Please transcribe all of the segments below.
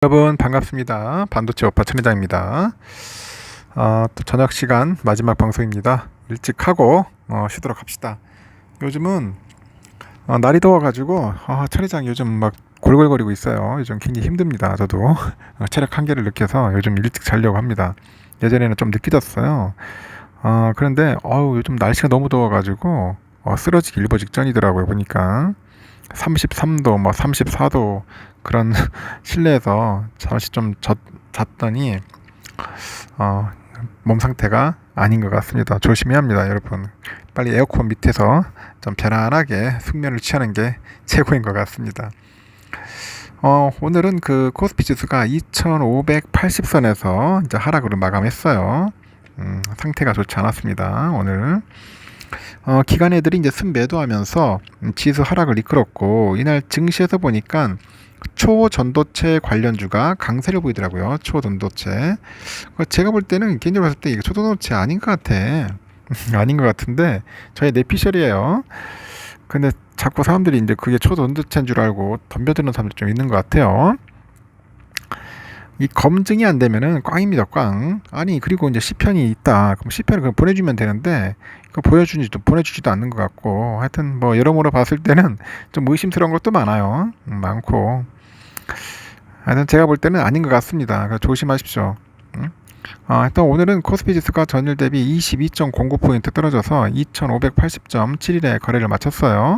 여러분 반갑습니다. 반도체 오빠 천회장입니다. 또 저녁 시간 마지막 방송입니다. 일찍 하고 쉬도록 합시다. 요즘은 날이 더워가지고 천회장 요즘 막 골골거리고 있어요. 요즘 굉장히 힘듭니다. 저도 체력 한계를 느껴서 요즘 일찍 자려고 합니다. 예전에는 좀 늦게 잤어요. 그런데 요즘 날씨가 너무 더워가지고 쓰러지기 일보 직전이더라고요. 보니까 33도, 34도 그런 실내에서 잠시 좀 잤더니 몸 상태가 아닌 것 같습니다. 조심해야 합니다, 여러분. 빨리 에어컨 밑에서 좀 편안하게 숙면을 취하는 게 최고인 것 같습니다. 오늘은 그 코스피 지수가 2580선에서 이제 하락으로 마감했어요. 상태가 좋지 않았습니다, 오늘. 기관 애들이 이제 순매도하면서 지수 하락을 이끌었고, 이날 증시에서 보니까 초전도체 관련주가 강세를 보이더라고요. 초전도체. 제가 볼 때는 개인적으로 봤을 때 이게 초전도체 아닌 것 같아. 아닌 것 같은데 저희 내피셜이에요. 근데 자꾸 사람들이 이제 그게 초전도체인 줄 알고 덤벼드는 사람들이 좀 있는 것 같아요. 이 검증이 안 되면은 꽝입니다, 꽝. 아니, 그리고 이제 시편이 있다. 그럼 시편을 그냥 보내주면 되는데, 그 보내주지도 않는 것 같고, 하여튼 뭐 여러모로 봤을 때는 좀 의심스러운 것도 많아요. 많고. 하여튼 제가 볼 때는 아닌 것 같습니다. 그래서 조심하십시오. 하여튼 오늘은 코스피 지수가 전일 대비 22.09포인트 떨어져서 2580.71에 거래를 마쳤어요.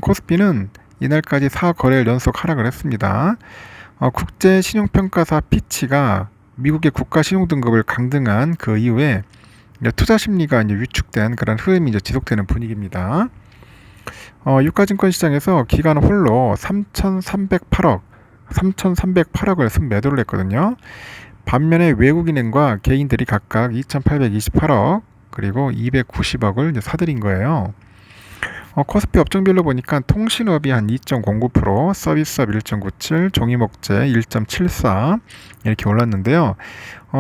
코스피는 이날까지 4거래일 연속 하락을 했습니다. 국제 신용평가사 피치가 미국의 국가 신용 등급을 강등한 그 이후에 투자 심리가 이제 위축된 그런 흐름이 이제 지속되는 분위기입니다. 유가증권 시장에서 기관 홀로 3,308억을 순매도를 했거든요. 반면에 외국인은행과 개인들이 각각 2,828억 그리고 290억을 이제 사들인 거예요. 코스피 업종별로 보니까 통신업이 한 2.09%, 서비스업 1.97, 종이목재 1.74 이렇게 올랐는데요.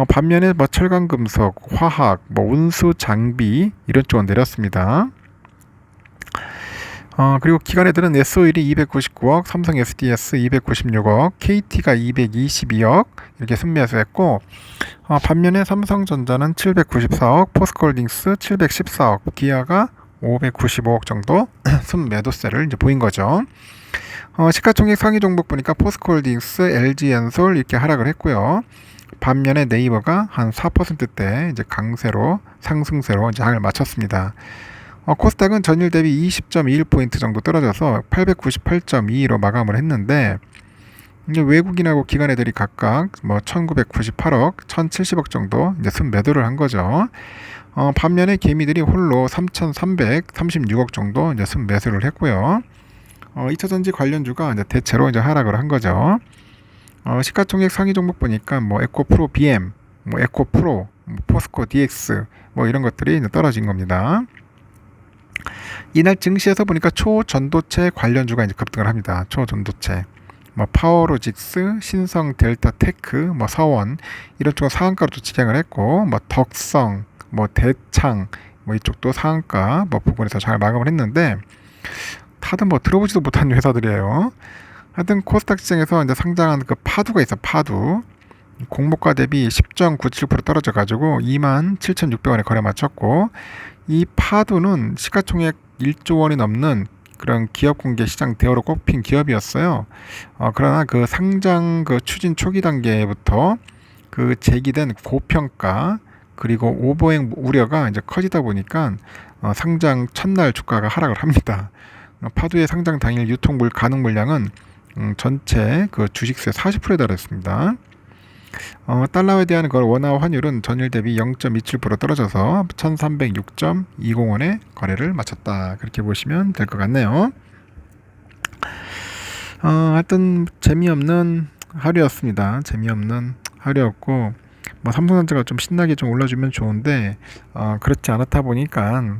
반면에 뭐 철강금속, 화학, 뭐 운수, 장비 이런 쪽은 내렸습니다. 그리고 기관 애들은 S-오일이 299억, 삼성 SDS 296억, KT가 222억 이렇게 순매수했고, 반면에 삼성전자는 794억, 포스코홀딩스 714억, 기아가 595억 정도 순매도세를 이제 보인 거죠. 시가총액 상위 종목 보니까 포스코홀딩스, LG엔솔 이렇게 하락을 했고요. 반면에 네이버가 한 4%대 이제 강세로 상승세로 이제 하락을 마쳤습니다. 코스닥은 전일 대비 20.21포인트 정도 떨어져서 898.22로 마감을 했는데, 이제 외국인하고 기관 애들이 각각 뭐 1998억, 1070억 정도 이제 순매도를 한 거죠. 반면에 개미들이 홀로 3,336억 정도 이제 순매수를 했고요. 2차전지 관련주가 이제 대체로 이제 하락을 한 거죠. 시가총액 상위 종목 보니까 뭐 에코프로 BM, 뭐 에코프로, 뭐 포스코 DX 뭐 이런 것들이 이제 떨어진 겁니다. 이날 증시에서 보니까 초전도체 관련주가 이제 급등을 합니다. 초전도체. 뭐 파워로직스, 신성 델타테크, 뭐 서원 이런 쪽은 상한가로 진행을 했고, 뭐 덕성, 뭐 대창, 뭐 이쪽도 상한가 뭐 부분에서 잘 마감을 했는데, 다들 뭐 들어보지도 못한 회사들이에요. 하여튼 코스닥 시장에서 이제 상장한 그 파두가 있어, 파두. 공모가 대비 10.97% 떨어져가지고 27,600원에 거래 마쳤고, 이 파두는 시가총액 1조 원이 넘는 그런 기업 공개 시장 대우로 꼽힌 기업이었어요. 그러나 그 상장 그 추진 초기 단계부터 그 제기된 고평가 그리고 오버행 우려가 이제 커지다 보니까 상장 첫날 주가가 하락을 합니다. 파두의 상장 당일 유통물 가능 물량은 전체 그 주식수의 40%에 달했습니다. 달러에 대한 그 원화 환율은 전일 대비 0.27% 떨어져서 1306.20원에 거래를 마쳤다. 그렇게 보시면 될 것 같네요. 하여튼 재미없는 하루였습니다. 재미없는 하루였고, 뭐 삼성전자가 좀 신나게 좀 올라주면 좋은데 그렇지 않았다 보니까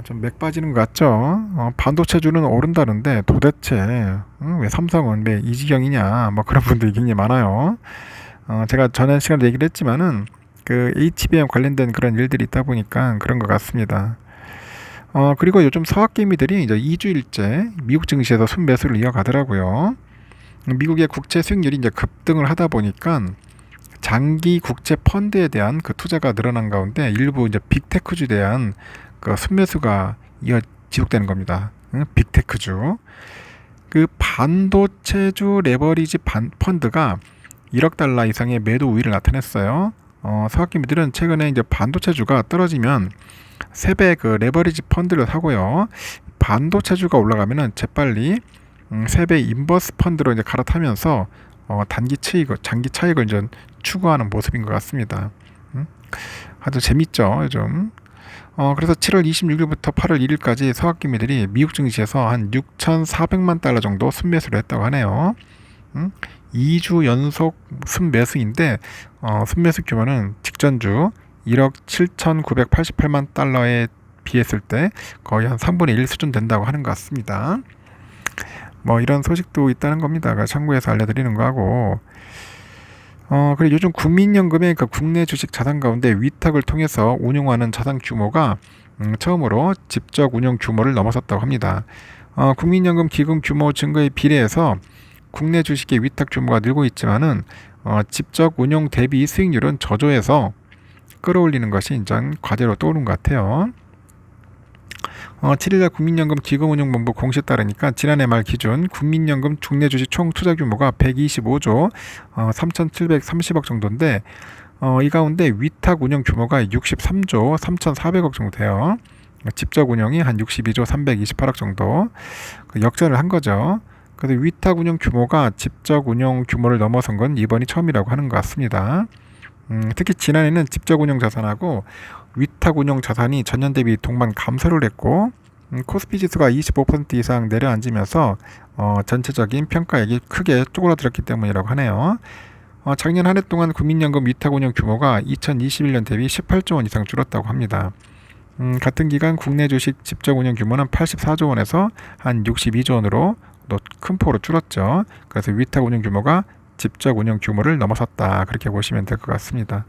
좀 맥 빠지는 것 같죠. 반도체주는 오른다는데 도대체 왜 삼성은 왜 이 지경이냐, 뭐 그런 분들이 굉장히 많아요. 제가 전에 시간에 얘기를 했지만은 그 HBM 관련된 그런 일들이 있다 보니까 그런 것 같습니다. 그리고 요즘 서학개미들이 이제 2주일째 미국 증시에서 순매수를 이어가더라고요. 미국의 국채 수익률이 이제 급등을 하다 보니까 장기 국채 펀드에 대한 그 투자가 늘어난 가운데 일부 이제 빅테크주에 대한 그 순매수가 지속되는 겁니다. 빅테크주. 그 반도체주 레버리지 펀드가 1억 달러 이상의 매도 우위를 나타냈어요. 서학기미들은 최근에 이제 반도체주가 떨어지면 세배 그 레버리지 펀드를 사고요. 반도체주가 올라가면은 재빨리 세배 인버스 펀드로 이제 갈아타면서 단기 장기 차익을 이제 추구하는 모습인 것 같습니다. 아주 재밌죠, 요즘. 그래서 7월 26일부터 8월 1일까지 서학기미들이 미국 증시에서 한 6,400만 달러 정도 순매수를 했다고 하네요. 2주 연속 순매수인데 순매수 규모는 직전주 1억 7,988만 달러에 비했을 때 거의 한 3분의 1 수준 된다고 하는 것 같습니다. 뭐 이런 소식도 있다는 겁니다. 참고해서 알려드리는 거하고 그리고 요즘 국민연금의 그 국내 주식 자산 가운데 위탁을 통해서 운용하는 자산 규모가 처음으로 직접 운용 규모를 넘어섰다고 합니다. 국민연금 기금 규모 증가에 비례해서 국내 주식의 위탁 규모가 늘고 있지만은 직접 운용 대비 수익률은 저조해서 끌어올리는 것이 이제 과제로 떠오른 것 같아요. 7일날 국민연금 기금운용본부 공시에 따르니까 지난해 말 기준 국민연금 국내 주식 총 투자 규모가 125조 3,730억 정도인데 이 가운데 위탁 운영 규모가 63조 3,400억 정도 돼요. 직접 운영이 한 62조 328억 정도 역전을 한 거죠. 그래서 위탁 운영 규모가 직접 운영 규모를 넘어선 건 이번이 처음이라고 하는 것 같습니다. 특히 지난해는 직접 운영 자산하고 위탁 운용 자산이 전년 대비 동반 감소를 했고 코스피 지수가 25% 이상 내려앉으면서 전체적인 평가액이 크게 쪼그라들었기 때문이라고 하네요. 작년 한 해 동안 국민연금 위탁 운용 규모가 2021년 대비 18조 원 이상 줄었다고 합니다. 같은 기간 국내 주식 직접 운용 규모는 84조 원에서 한 62조 원으로 또 큰 폭으로 줄었죠. 그래서 위탁 운용 규모가 직접 운용 규모를 넘어섰다. 그렇게 보시면 될 것 같습니다.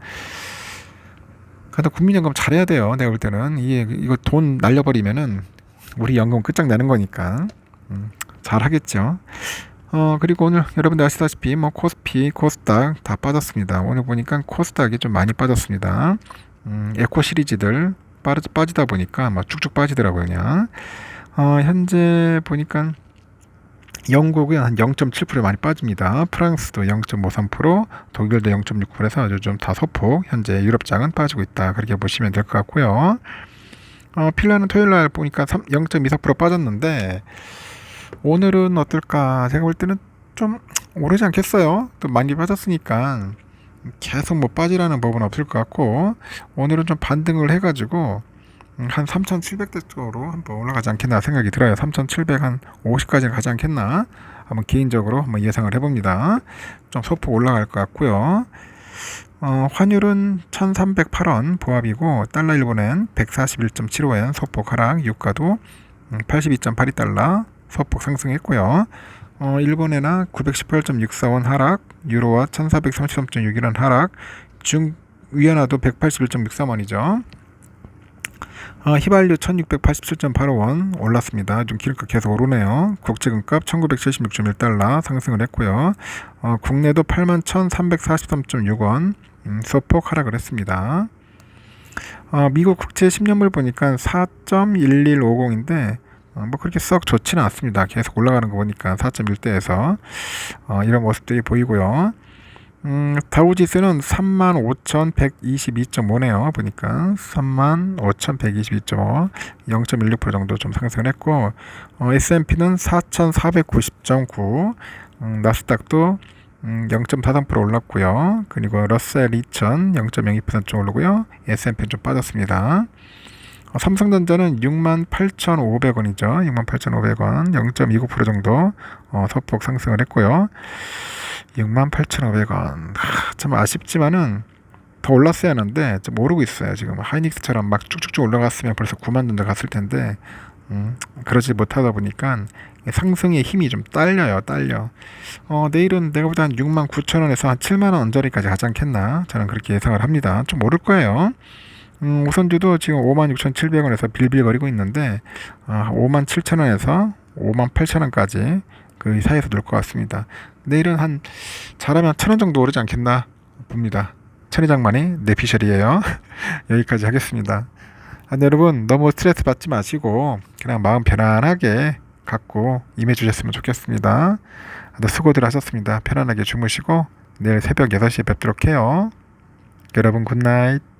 근데 국민연금 잘해야 돼요. 내가 볼 때는 이거 돈 날려버리면은 우리 연금 끝장나는 거니까 잘하겠죠. 그리고 오늘 여러분들 아시다시피 뭐 코스피, 코스닥 다 빠졌습니다. 오늘 보니까 코스닥이 좀 많이 빠졌습니다. 에코 시리즈들 빠지다 보니까 막 쭉쭉 빠지더라고요. 그냥 현재 보니까 영국은 한 0.7% 많이 빠집니다. 프랑스도 0.53%, 독일도 0.6%에서 요즘 다 소폭 현재 유럽장은 빠지고 있다. 그렇게 보시면 될 것 같고요. 핀란드 토요일날 보니까 0.24% 빠졌는데 오늘은 어떨까? 제가 볼 때는 좀 오르지 않겠어요. 또 많이 빠졌으니까 계속 뭐 빠지라는 법은 없을 것 같고 오늘은 좀 반등을 해가지고 한 3,700대 쪽으로 한번 올라가지 않겠나 생각이 들어요. 3,700 한 50까지 가지 않겠나 한번 개인적으로 한번 예상을 해봅니다. 좀 소폭 올라갈 것 같고요. 환율은 1,308원 보합이고 달러 일본엔 141.75엔 소폭 하락, 유가도 82.82달러 소폭 상승했고요. 일본에나 918.64원 하락, 유로와 1,433.61원 하락, 위안화도 181.63원이죠. 휘발유 1687.85원 올랐습니다. 좀 기름값 계속 오르네요. 국제금값 1976.1달러 상승을 했고요. 국내도 81,343.6원 소폭 하락을 했습니다. 미국 국채 10년물 보니까 4.1150인데 뭐 그렇게 썩 좋지는 않습니다. 계속 올라가는 거 보니까 4.1대에서 이런 모습들이 보이고요. 다우지수는 35,122.5네요. 보니까 35,122.5 0.16% 정도 좀 상승을 했고 S&P는 4,490.9 나스닥도 0.43% 올랐고요. 그리고 러셀 2000 0.02% 좀 오르고요. S&P는 좀 빠졌습니다. 삼성전자는 68,500원이죠. 68,500원 0.29% 정도 소폭 상승을 했고요. 68,500원 참 아쉽지만은 더 올랐어야 하는데 좀 오르고 있어요. 지금 하이닉스처럼 막 쭉쭉쭉 올라갔으면 벌써 9만 정도 갔을 텐데 그러지 못하다 보니까 상승의 힘이 좀 딸려. 내일은 내가 보다 한 69,000원에서 한 7만원 언저리까지 가지 않겠나 저는 그렇게 예상을 합니다. 좀 오를 거예요. 우선주도 지금 56,700원에서 빌빌거리고 있는데 57,000원에서 58,000원까지 그 사이에서 놀 것 같습니다. 내일은 한 잘하면 1,000원 정도 오르지 않겠나 봅니다. 천이장만이 내피셜이에요. 여기까지 하겠습니다. 네, 여러분 너무 스트레스 받지 마시고 그냥 마음 편안하게 갖고 임해주셨으면 좋겠습니다. 수고들 하셨습니다. 편안하게 주무시고 내일 새벽 6시에 뵙도록 해요. 여러분 굿나잇.